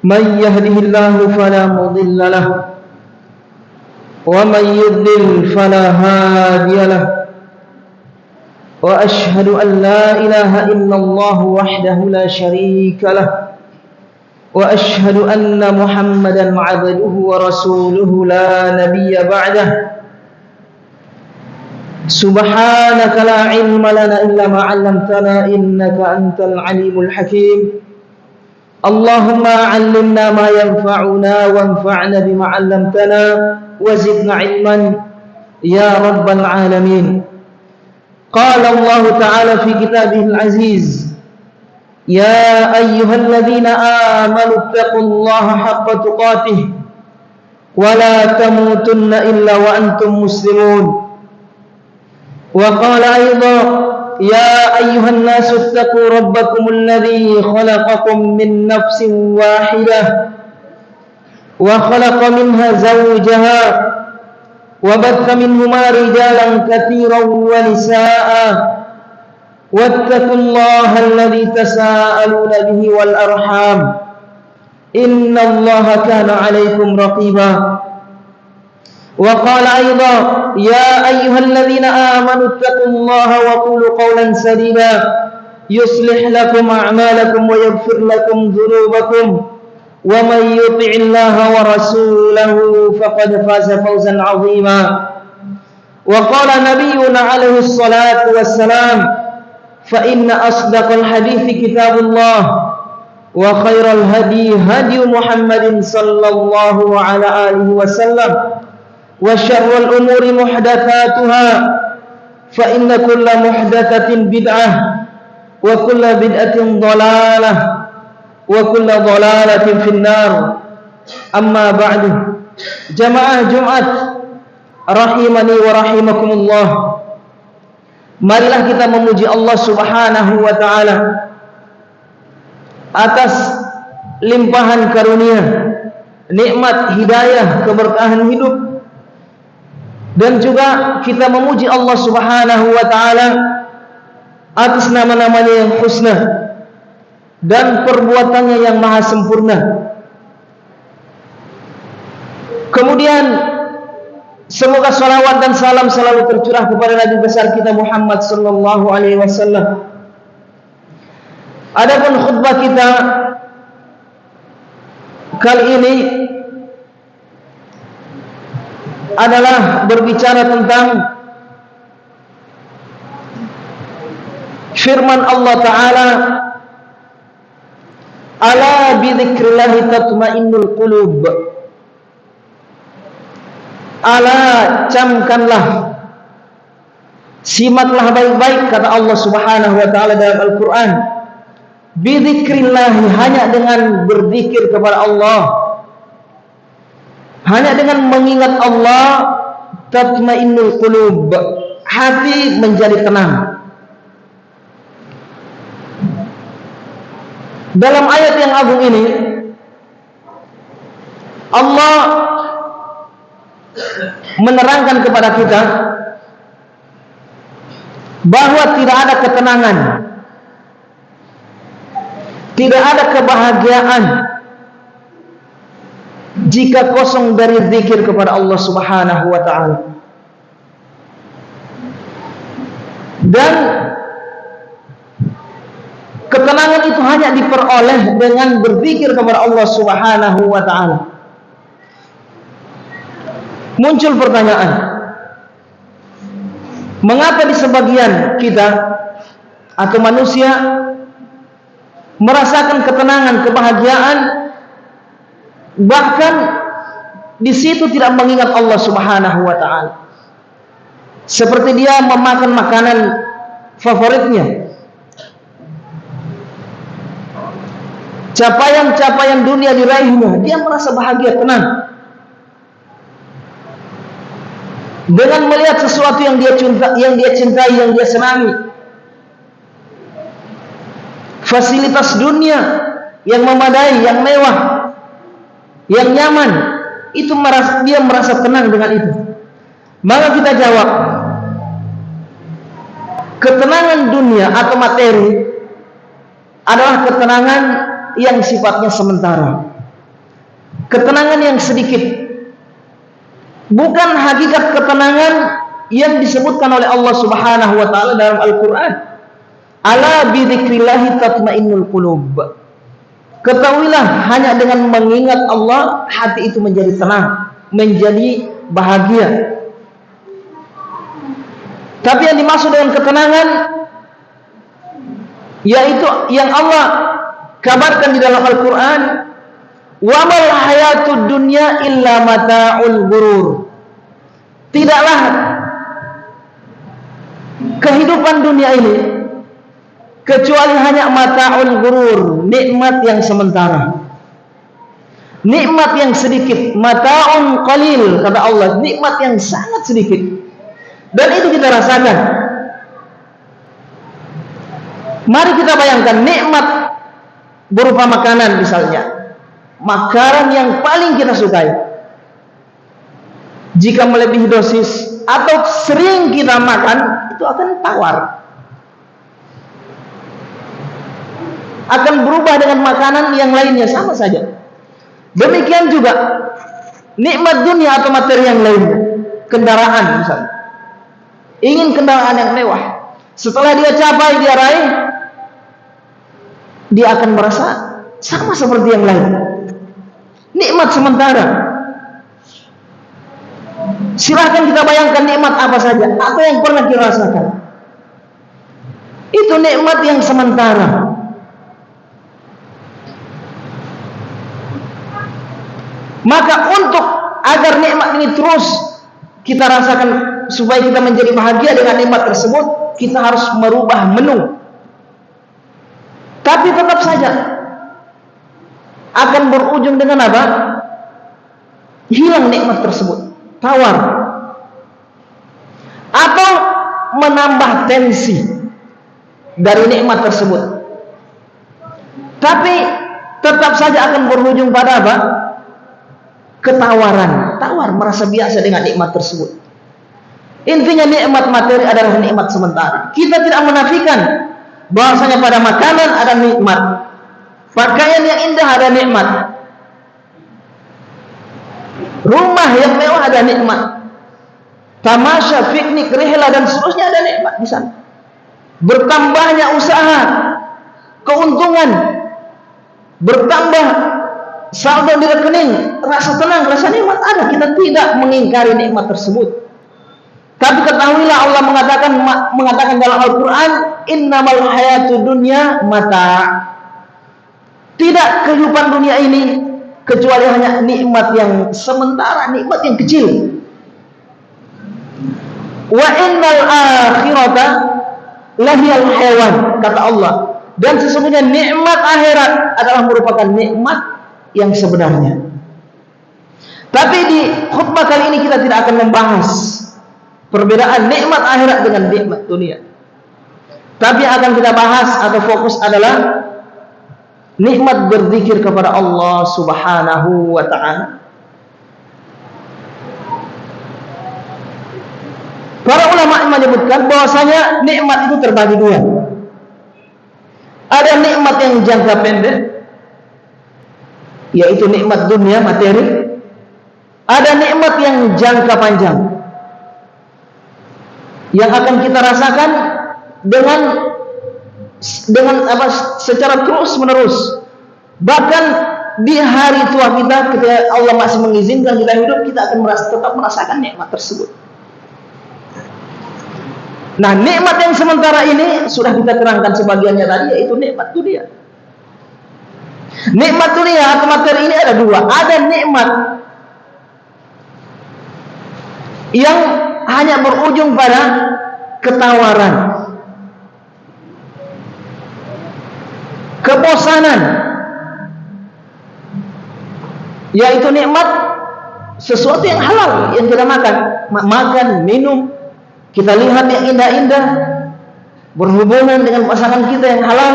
من يهده الله فلا مضل له ومن يضلل فلا هادي له وأشهد أن لا إله إلا الله وحده لا شريك له وأشهد أن محمدا عبده ورسوله لا نبي بعده سبحانك لا علم لنا إلا ما علمتنا إنك أنت العليم الحكيم اللهم علمنا ما ينفعنا وانفعنا بما علمتنا وزدنا علما يا رب العالمين. قال الله تعالى في كتابه العزيز يا أيها الذين آمنوا اتقوا الله حق تقاته ولا تموتن إلا وأنتم مسلمون. وقال أيضا يا أيها الناس اتقوا ربكم الذي خلقكم من نفس واحدة وخلق منها زوجها وبث منهما رجالا كثيرا ونساء واتقوا الله الذي تساءلون به والأرحام إن الله كان عليكم رقيبا. وقال أيضا يا أيها الذين آمنوا اتقوا الله وقولوا قولا سديدا يصلح لكم أعمالكم ويغفر لكم ذنوبكم ومن يطع الله ورسوله فقد فاز فوزا عظيما. وقال نبينا عليه الصلاة والسلام فإن أصدق الحديث كتاب الله وخير الهدي هدي محمد صلى الله على آله وسلم وشر الأمور محدثاتها فإن كل محدثة بدعة وكل بدعة ضلالة وكل ضلالة في النار. أما بعد جماعة Jumat rahimani wa rahimakumullah, marilah kita memuji Allah Subhanahu wa taala atas limpahan karunia, nikmat hidayah, keberkahan hidup. Dan juga kita memuji Allah Subhanahu wa taala atas nama-namanya yang husna dan perbuatannya yang maha sempurna. Kemudian semoga salawat dan salam selalu tercurah kepada Nabi besar kita Muhammad sallallahu alaihi wasallam. Adapun khutbah kita kali ini adalah berbicara tentang firman Allah Ta'ala, ala bidzikrillahi tatmainnul qulub. Ala, camkanlah, simaklah baik-baik, kata Allah Subhanahu wa taala dalam Al-Qur'an, bidzikrillahi, hanya dengan berzikir kepada Allah, hanya dengan mengingat Allah, tatmainnul qulub, hati menjadi tenang. Dalam ayat yang agung ini Allah menerangkan kepada kita bahwa tidak ada ketenangan, tidak ada kebahagiaan jika kosong dari zikir kepada Allah Subhanahu wa taala. Dan ketenangan itu hanya diperoleh dengan berzikir kepada Allah Subhanahu wa taala. Muncul pertanyaan, mengapa di sebagian kita atau manusia merasakan ketenangan, kebahagiaan, bahkan di situ tidak mengingat Allah Subhanahu wa taala. Seperti dia memakan makanan favoritnya, capaian-capaian dunia diraihnya, dia merasa bahagia, tenang. Dengan melihat sesuatu yang dia cintai, yang dia senangi, fasilitas dunia yang memadai, yang mewah, yang nyaman, itu dia merasa tenang dengan itu. Maka kita jawab, ketenangan dunia atau materi adalah ketenangan yang sifatnya sementara, ketenangan yang sedikit, bukan hakikat ketenangan yang disebutkan oleh Allah Subhanahu wa taala dalam Al-Qur'an. Ala bi dzikrillah tatmainnul qulub. Ketahuilah, hanya dengan mengingat Allah hati itu menjadi tenang, menjadi bahagia. Tapi yang dimaksud dengan ketenangan yaitu yang Allah kabarkan di dalam Al-Qur'an, wa mal hayatud dunya illa mata'ul ghurur. Tidaklah kehidupan dunia ini kecuali hanya mata'ul ghurur, nikmat yang sementara, nikmat yang sedikit. Mata'un qalil, kata Allah, nikmat yang sangat sedikit, dan itu kita rasakan. Mari kita bayangkan nikmat berupa makanan, misalnya makanan yang paling kita sukai, jika melebihi dosis atau sering kita makan, itu akan tawar, akan berubah dengan makanan yang lainnya, sama saja. Demikian juga nikmat dunia atau materi yang lainnya, kendaraan misalnya, ingin kendaraan yang mewah, setelah dia capai, dia raih, dia akan merasa sama seperti yang lain, nikmat sementara. Silahkan kita bayangkan nikmat apa saja, apa yang pernah kita rasakan, itu nikmat yang sementara. Maka untuk agar nikmat ini terus kita rasakan, supaya kita menjadi bahagia dengan nikmat tersebut, kita harus merubah menu. Tapi tetap saja akan berujung dengan apa? Hilang nikmat tersebut, tawar, atau menambah tensi dari nikmat tersebut. Tapi tetap saja akan berujung pada apa? Ketawaran, tawar, merasa biasa dengan nikmat tersebut. Intinya nikmat materi adalah nikmat sementara. Kita tidak menafikan bahwasanya pada makanan ada nikmat, pakaian yang indah ada nikmat, rumah yang mewah ada nikmat, tamasya, piknik, rihla dan seterusnya ada nikmat di sana. Bertambahnya usaha, keuntungan, bertambah saldo di rekening, rasa tenang, rasa nikmat ada. Kita tidak mengingkari nikmat tersebut. Tapi ketahuilah, Allah mengatakan dalam Al-Quran, innamal hayatud dunya mata. Tidak kehidupan dunia ini kecuali hanya nikmat yang sementara, nikmat yang kecil. Wa innal akhirata lahiyal hayawan, kata Allah. Dan sesungguhnya nikmat akhirat adalah merupakan nikmat yang sebenarnya. Tapi di khutbah kali ini kita tidak akan membahas perbedaan nikmat akhirat dengan nikmat dunia. Tapi yang akan kita bahas atau fokus adalah nikmat berzikir kepada Allah Subhanahu wa ta'ala. Para ulama menyebutkan bahwasanya nikmat itu terbagi dua. Ada nikmat yang jangka pendek, yaitu nikmat dunia, materi. Ada nikmat yang jangka panjang, yang akan kita rasakan dengan apa, secara terus menerus. Bahkan di hari tua kita, ketika Allah masih mengizinkan kita hidup, kita akan tetap merasakan nikmat tersebut. Nah, nikmat yang sementara ini sudah kita terangkan sebagiannya tadi, yaitu nikmat dunia. Nikmat dunia atau materi ini ada dua. Ada nikmat yang hanya berujung pada ketawaran, kebosanan, yaitu nikmat sesuatu yang halal yang kita makan, minum, kita lihat yang indah-indah, berhubungan dengan pasangan kita yang halal,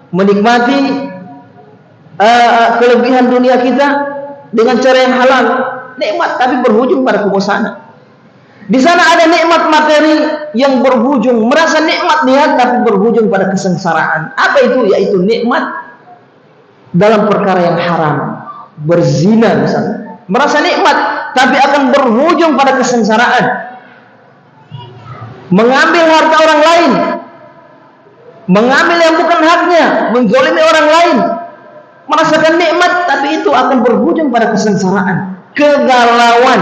menikmati kelebihan dunia kita dengan cara yang halal, nikmat, tapi berujung pada kebosanan. Di sana ada nikmat materi yang berujung, merasa nikmat dia, tapi berujung pada kesengsaraan. Apa itu? Yaitu nikmat dalam perkara yang haram, berzina misalnya, merasa nikmat tapi akan berujung pada kesengsaraan, mengambil harta orang lain, mengambil yang bukan haknya, menzalimi orang lain, merasakan nikmat tapi itu akan berujung pada kesengsaraan, kegalauan,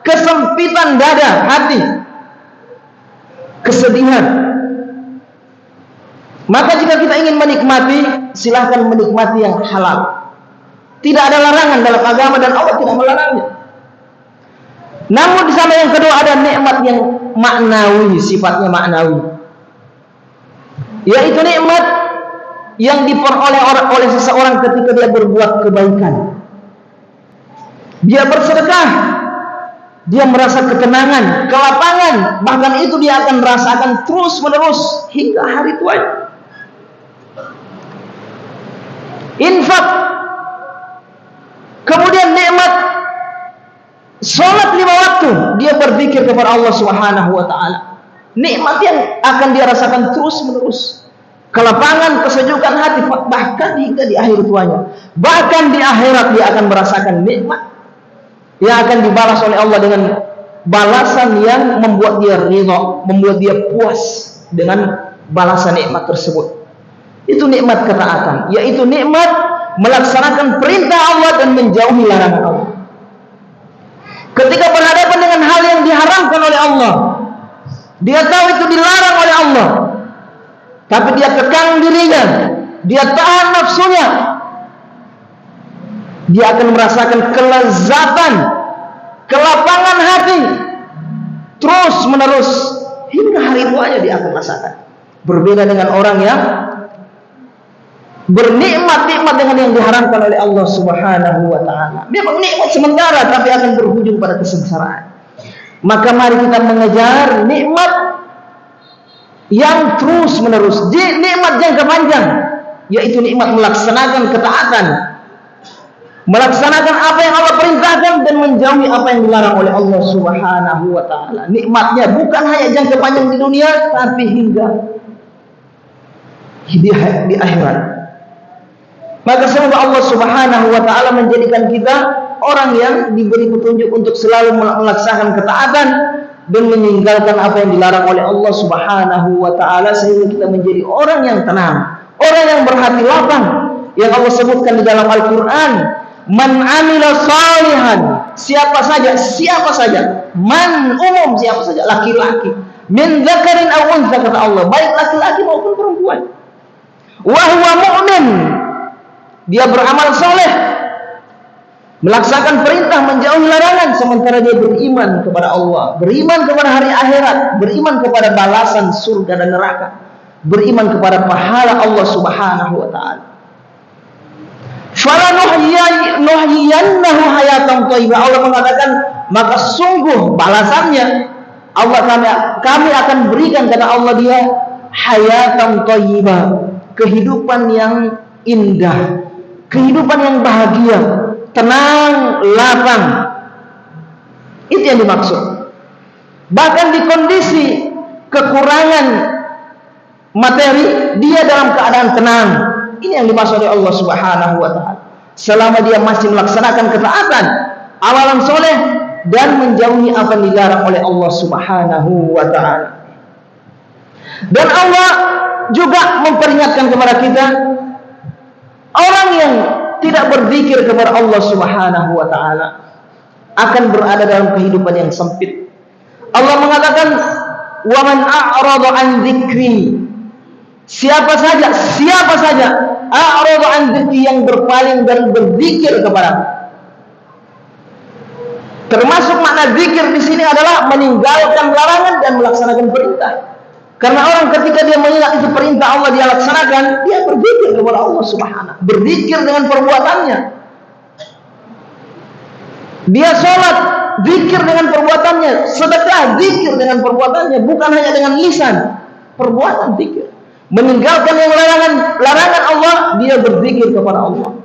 kesempitan dada, hati, kesedihan. Maka jika kita ingin menikmati, silahkan menikmati yang halal. Tidak ada larangan dalam agama dan Allah tidak melarangnya. Namun di sana yang kedua ada nikmat yang maknawi, sifatnya maknawi, yaitu nikmat yang diperoleh oleh seseorang ketika dia berbuat kebaikan. Dia bersedekah, dia merasa ketenangan, kelapangan, bahkan itu dia akan rasakan terus menerus hingga hari tuanya. Infak, kemudian nikmat sholat 5 waktu, dia berzikir kepada Allah Subhanahu wa taala. Nikmat yang akan dia rasakan terus menerus, kelapangan, kesejukan hati, bahkan hingga di akhir tuanya. Bahkan di akhirat dia akan merasakan nikmat yang akan dibalas oleh Allah dengan balasan yang membuat dia ridha, membuat dia puas dengan balasan nikmat tersebut. Itu nikmat ketaatan, yaitu nikmat melaksanakan perintah Allah dan menjauhi larangan Allah. Ketika berhadapan dengan hal yang diharamkan oleh Allah, dia tahu itu dilarang oleh Allah, tapi dia kekang dirinya, dia tahan nafsunya, dia akan merasakan kelezatan, kelapangan hati terus menerus hingga hari tuanya dia akan rasakan. Berbeda dengan orang yang bernikmat-nikmat dengan yang diharamkan oleh Allah Subhanahu wa taala. Memang nikmat sementara tapi akan berujung pada kesengsaraan. Maka mari kita mengejar nikmat yang terus menerus, nikmat jangka panjang, yaitu nikmat melaksanakan ketaatan, melaksanakan apa yang Allah perintahkan dan menjauhi apa yang dilarang oleh Allah Subhanahu wa taala. Nikmatnya bukan hanya jangka panjang di dunia tapi hingga di akhirat. Maka semoga Allah Subhanahu wa taala menjadikan kita orang yang diberi petunjuk untuk selalu melaksanakan ketaatan dan meninggalkan apa yang dilarang oleh Allah Subhanahu wa taala, sehingga kita menjadi orang yang tenang, orang yang berhati lapang, yang Allah sebutkan di dalam Al-Qur'an, man amila salihan, siapa saja, man umum, siapa saja, laki-laki, min dzakarin aw untha, kata Allah, baik laki-laki maupun perempuan, wa huwa mu'min, dia beramal soleh, melaksanakan perintah, menjauhi larangan, sementara dia beriman kepada Allah, beriman kepada hari akhirat, beriman kepada balasan surga dan neraka, beriman kepada pahala Allah Subhanahu wa taala. Falanuhyiyannahu hayatan thayyibah. Allah mengatakan, maka sungguh balasannya kami akan berikan, kata Allah, dia hayatan thayyibah, kehidupan yang indah, kehidupan yang bahagia, tenang, lapang. Itu yang dimaksud. Bahkan di kondisi kekurangan materi, dia dalam keadaan tenang. Ini yang dimaksud oleh Allah Subhanahu wa taala. Selama dia masih melaksanakan ketaatan, amalan soleh, dan menjauhi apa yang dilarang oleh Allah Subhanahu wa taala. Dan Allah juga memperingatkan kepada kita, orang yang tidak berzikir kepada Allah Subhanahu wa taala akan berada dalam kehidupan yang sempit. Allah mengatakan, "Wa man a'rada an dzikri." Siapa saja a'rada an dzikri, yang berpaling dan berzikir kepadaku. Termasuk makna zikir di sini adalah meninggalkan larangan dan melaksanakan perintah. Karena orang ketika dia mengingat itu perintah Allah, dia laksanakan, dia berzikir kepada Allah Subhanahu, berzikir dengan perbuatannya. Dia sholat, zikir dengan perbuatannya, sedekah, zikir dengan perbuatannya, bukan hanya dengan lisan, perbuatan zikir. Meninggalkan yang larangan Allah, dia berzikir kepada Allah.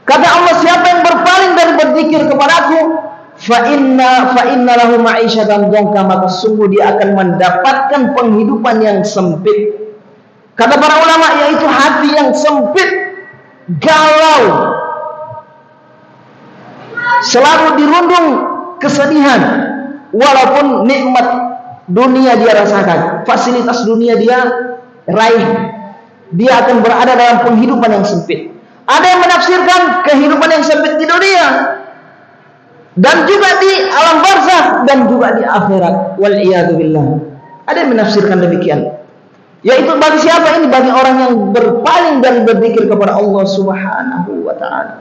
Kata Allah, siapa yang berpaling dari berzikir kepadaku, fa inna lahu ma'isyatan dhanka, maka sungguh dia akan mendapatkan penghidupan yang sempit. Kata para ulama, yaitu hati yang sempit, galau, selalu dirundung kesedihan, walaupun nikmat dunia dia rasakan, fasilitas dunia dia raih, dia akan berada dalam penghidupan yang sempit. Ada yang menafsirkan kehidupan yang sempit di dunia dan juga di alam barzakh dan juga di akhirat, wal iyadu billah. Ada yang menafsirkan demikian, yaitu bagi siapa ini? Bagi orang yang berpaling dan berzikir kepada Allah Subhanahu wa taala.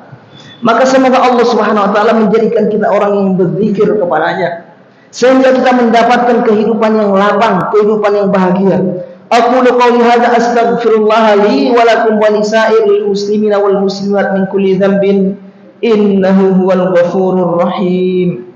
Maka semoga Allah Subhanahu wa taala menjadikan kita orang yang berzikir kepadanya, sehingga kita mendapatkan kehidupan yang lapang, kehidupan yang bahagia. Aqulu qawli hadza astaghfirullah li wa lakum wa lisairil muslimina wal muslimat min kulli dhanbin innahu huwal ghafurur rahim.